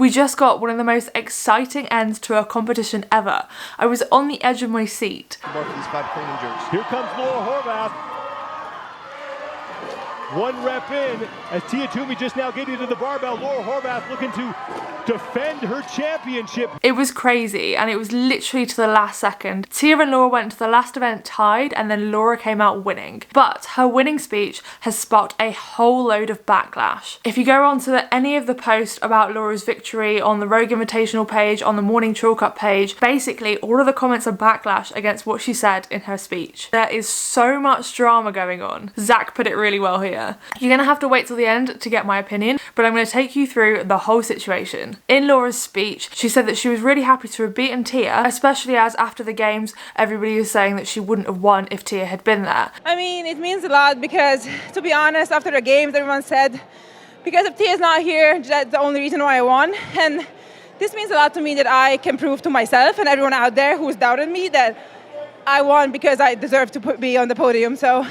We just got one of the most exciting ends to a competition ever. I was on the edge of my seat. Here comes Laura Horvath. One rep in as Toomey just now getting to the barbell. Laura Horvath looking to defend her championship. It was crazy, and it was literally to the last second. Tia and Laura went to the last event tied, and then Laura came out winning. But her winning speech has sparked a whole load of backlash. If you go on to any of the posts about Laura's victory on the Rogue Invitational page, on the Morning Chalk Up page, basically all of the comments are backlash against what she said in her speech. There is so much drama going on. Zach put it really well here. You're gonna have to wait till the end to get my opinion, but I'm gonna take you through the whole situation. In Laura's speech, she said that she was really happy to have beaten Tia, especially as after the games, everybody was saying that she wouldn't have won if Tia had been there. I mean, it means a lot because, to be honest, after the games, everyone said, because if Tia's not here, that's the only reason why I won. And this means a lot to me that I can prove to myself and everyone out there who's doubted me that I won because I deserve to be on the podium. So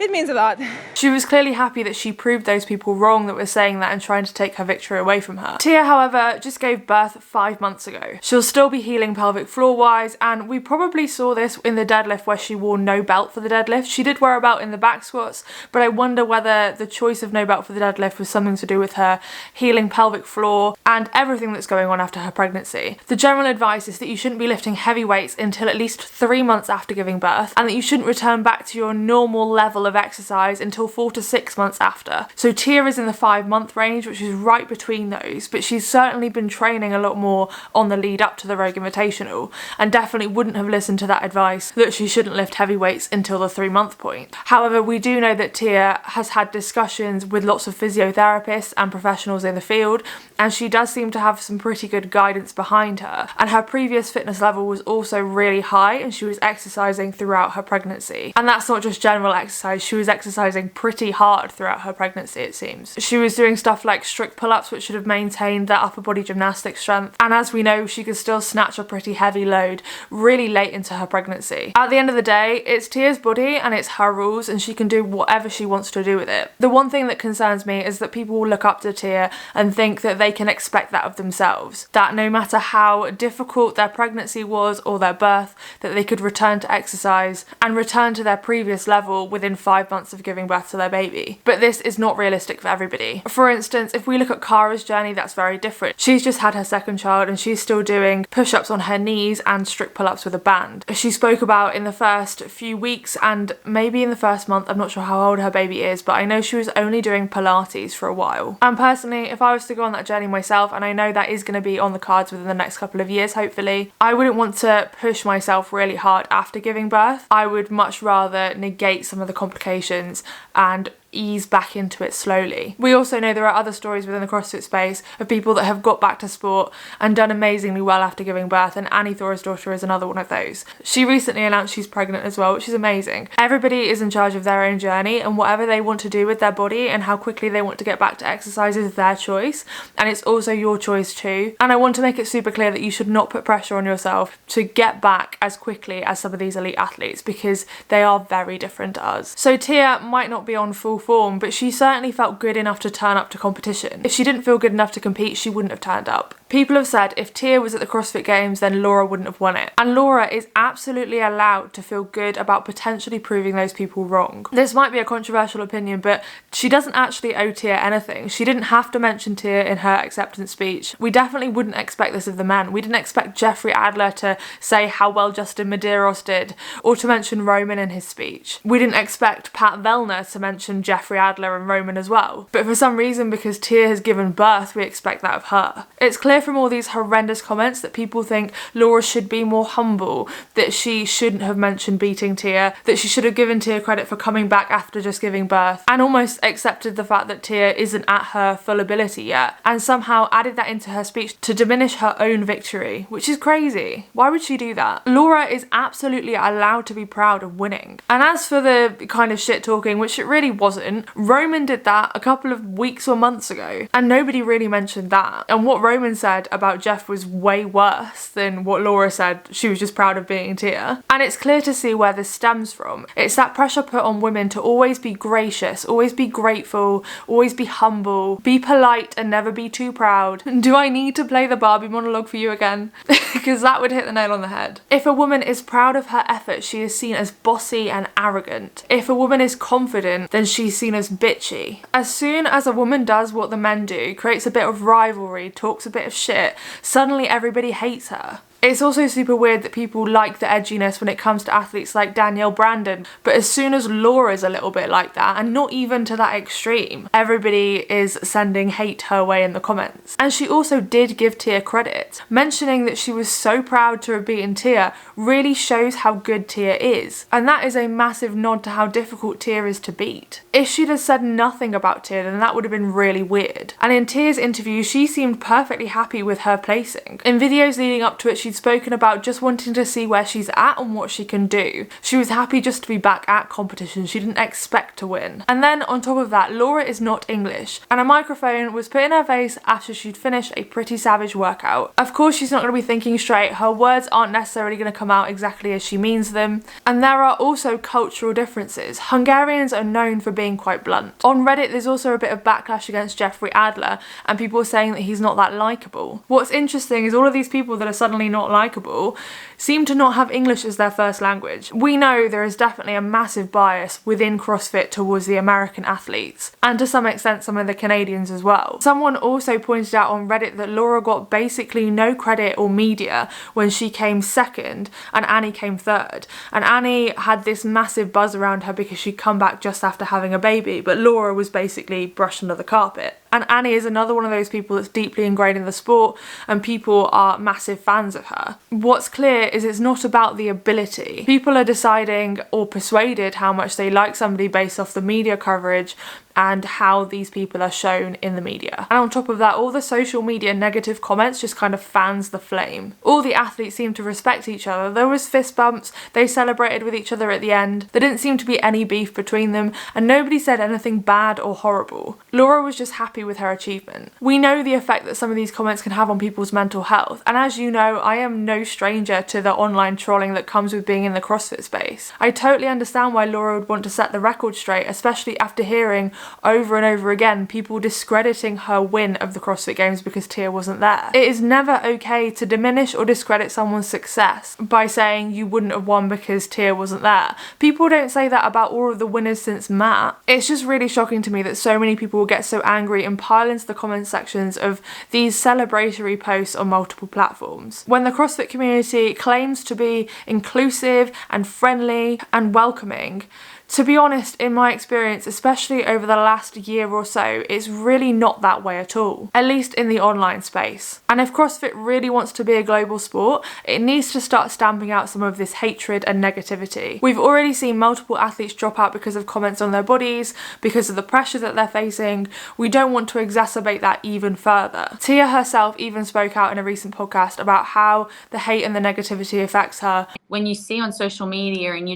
it means a lot. She was clearly happy that she proved those people wrong that were saying that and trying to take her victory away from her. Tia, however, just gave birth 5 months ago. She'll still be healing pelvic floor wise, and we probably saw this in the deadlift where she wore no belt for the deadlift. She did wear a belt in the back squats, but I wonder whether the choice of no belt for the deadlift was something to do with her healing pelvic floor and everything that's going on after her pregnancy. The general advice is that you shouldn't be lifting heavy weights until at least 3 months after giving birth, and that you shouldn't return back to your normal level of exercise until 4 to 6 months after. So Tia is in the 5-month range, which is right between those, but she's certainly been training a lot more on the lead up to the Rogue Invitational, and definitely wouldn't have listened to that advice that she shouldn't lift heavy weights until the 3-month point. However, we do know that Tia has had discussions with lots of physiotherapists and professionals in the field, and she does seem to have some pretty good guidance behind her, and her previous fitness level was also really high, and she was exercising throughout her pregnancy. And that's not just general exercise, she was exercising pretty hard throughout her pregnancy, it seems. She was doing stuff like strict pull-ups, which should have maintained that upper body gymnastic strength, and as we know, she could still snatch a pretty heavy load really late into her pregnancy. At the end of the day, it's Tia's body and it's her rules, and she can do whatever she wants to do with it. The one thing that concerns me is that people will look up to Tia and think that they can expect that of themselves, that no matter how difficult their pregnancy was or their birth, that they could return to exercise and return to their previous level within 5 months of giving birth to their baby. But this is not realistic for everybody. For instance, if we look at Kara's journey, that's very different. She's just had her second child and she's still doing push-ups on her knees and strict pull-ups with a band. She spoke about in the first few weeks and maybe in the first month, I'm not sure how old her baby is, but I know she was only doing Pilates for a while. And personally, if I was to go on that journey myself, and I know that is going to be on the cards within the next couple of years, hopefully, I wouldn't want to push myself really hard after giving birth. I would much rather negate some of the complications and ease back into it slowly. We also know there are other stories within the CrossFit space of people that have got back to sport and done amazingly well after giving birth, and Annie Thora's daughter is another one of those. She recently announced she's pregnant as well, which is amazing. Everybody is in charge of their own journey, and whatever they want to do with their body and how quickly they want to get back to exercise is their choice, and it's also your choice too. And I want to make it super clear that you should not put pressure on yourself to get back as quickly as some of these elite athletes, because they are very different to us. So Tia might not be on full form, but she certainly felt good enough to turn up to competition. If she didn't feel good enough to compete, she wouldn't have turned up. People have said if Tia was at the CrossFit Games, then Laura wouldn't have won it. And Laura is absolutely allowed to feel good about potentially proving those people wrong. This might be a controversial opinion, but she doesn't actually owe Tia anything. She didn't have to mention Tia in her acceptance speech. We definitely wouldn't expect this of the men. We didn't expect Jeffrey Adler to say how well Justin Medeiros did, or to mention Roman in his speech. We didn't expect Pat Vellner to mention Jeffrey Adler and Roman as well. But for some reason, because Tia has given birth, we expect that of her. It's clear from all these horrendous comments that people think Laura should be more humble, that she shouldn't have mentioned beating Tia, that she should have given Tia credit for coming back after just giving birth, and almost accepted the fact that Tia isn't at her full ability yet, and somehow added that into her speech to diminish her own victory, which is crazy. Why would she do that? Laura is absolutely allowed to be proud of winning. And as for the kind of shit talking, which it really wasn't wasn't. Roman did that a couple of weeks or months ago, and nobody really mentioned that. And what Roman said about Jeff was way worse than what Laura said. She was just proud of beating Tia. And it's clear to see where this stems from. It's that pressure put on women to always be gracious, always be grateful, always be humble, be polite and never be too proud. Do I need to play the Barbie monologue for you again? Because that would hit the nail on the head. If a woman is proud of her efforts, she is seen as bossy and arrogant. If a woman is confident, then she's seen as bitchy. As soon as a woman does what the men do, creates a bit of rivalry, talks a bit of shit, suddenly everybody hates her. It's also super weird that people like the edginess when it comes to athletes like Danielle Brandon, but as soon as Laura's a little bit like that, and not even to that extreme, everybody is sending hate her way in the comments. And she also did give Tia credit. Mentioning that she was so proud to have beaten Tia really shows how good Tia is, and that is a massive nod to how difficult Tia is to beat. If she'd have said nothing about Tia, then that would have been really weird. And in Tia's interview, she seemed perfectly happy with her placing. In videos leading up to it, she'd spoken about just wanting to see where she's at and what she can do. She was happy just to be back at competition. She didn't expect to win. And then on top of that, Laura is not English, and a microphone was put in her face after she'd finished a pretty savage workout. Of course, she's not going to be thinking straight. Her words aren't necessarily going to come out exactly as she means them. And there are also cultural differences. Hungarians are known for being quite blunt. On Reddit, there's also a bit of backlash against Jeffrey Adler, and people saying that he's not that likeable. What's interesting is all of these people that are suddenly not likeable seem to not have English as their first language. We know there is definitely a massive bias within CrossFit towards the American athletes, and to some extent some of the Canadians as well. Someone also pointed out on Reddit that Laura got basically no credit or media when she came second and Annie came third. And Annie had this massive buzz around her because she'd come back just after having a baby, but Laura was basically brushed under the carpet. And Annie is another one of those people that's deeply ingrained in the sport, and people are massive fans of her. What's clear is it's not about the ability. People are deciding or persuaded how much they like somebody based off the media coverage and how these people are shown in the media. And on top of that, all the social media negative comments just kind of fans the flame. All the athletes seem to respect each other. There was fist bumps, they celebrated with each other at the end. There didn't seem to be any beef between them, and nobody said anything bad or horrible. Laura was just happy with her achievement. We know the effect that some of these comments can have on people's mental health, and as you know, I am no stranger to the online trolling that comes with being in the CrossFit space. I totally understand why Laura would want to set the record straight, especially after hearing over and over again people discrediting her win of the CrossFit Games because Tia wasn't there. It is never okay to diminish or discredit someone's success by saying you wouldn't have won because Tia wasn't there. People don't say that about all of the winners since Matt. It's just really shocking to me that so many people will get so angry and pile into the comment sections of these celebratory posts on multiple platforms. When the CrossFit community claims to be inclusive and friendly and welcoming, to be honest, in my experience, especially over the last year or so, it's really not that way at all, at least in the online space. And if CrossFit really wants to be a global sport, it needs to start stamping out some of this hatred and negativity. We've already seen multiple athletes drop out because of comments on their bodies, because of the pressure that they're facing. We don't want to exacerbate that even further. Tia herself even spoke out in a recent podcast about how the hate and the negativity affects her. When you see on social media and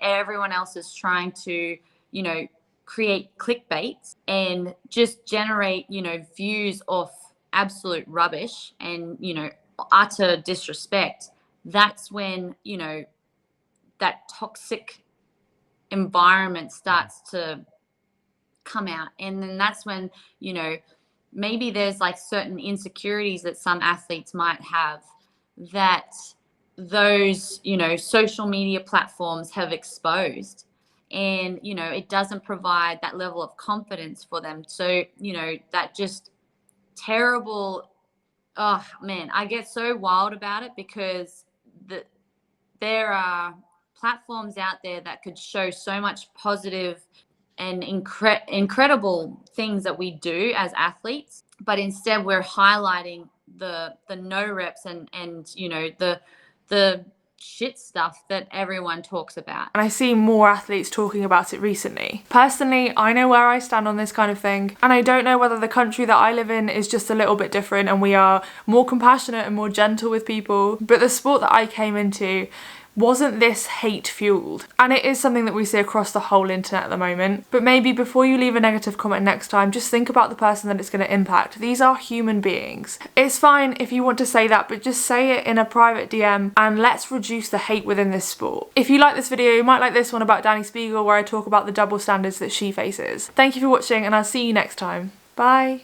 everyone else is trying to, create clickbait and just generate, views of absolute rubbish and, utter disrespect, that's when, that toxic environment starts to come out. And then that's when, maybe there's like certain insecurities that some athletes might have that those, social media platforms have exposed. And, it doesn't provide that level of confidence for them. So, that just terrible, oh man, I get so wild about it because there are platforms out there that could show so much positive and incredible things that we do as athletes, but instead we're highlighting the no reps and the shit stuff that everyone talks about. And I see more athletes talking about it recently. Personally, I know where I stand on this kind of thing, and I don't know whether the country that I live in is just a little bit different and we are more compassionate and more gentle with people, but the sport that I came into Wasn't this hate fueled? And it is something that we see across the whole internet at the moment. But maybe before you leave a negative comment next time, just think about the person that it's going to impact. These are human beings. It's fine if you want to say that, but just say it in a private DM and let's reduce the hate within this sport. If you like this video, you might like this one about Danny Spiegel where I talk about the double standards that she faces. Thank you for watching and I'll see you next time. Bye.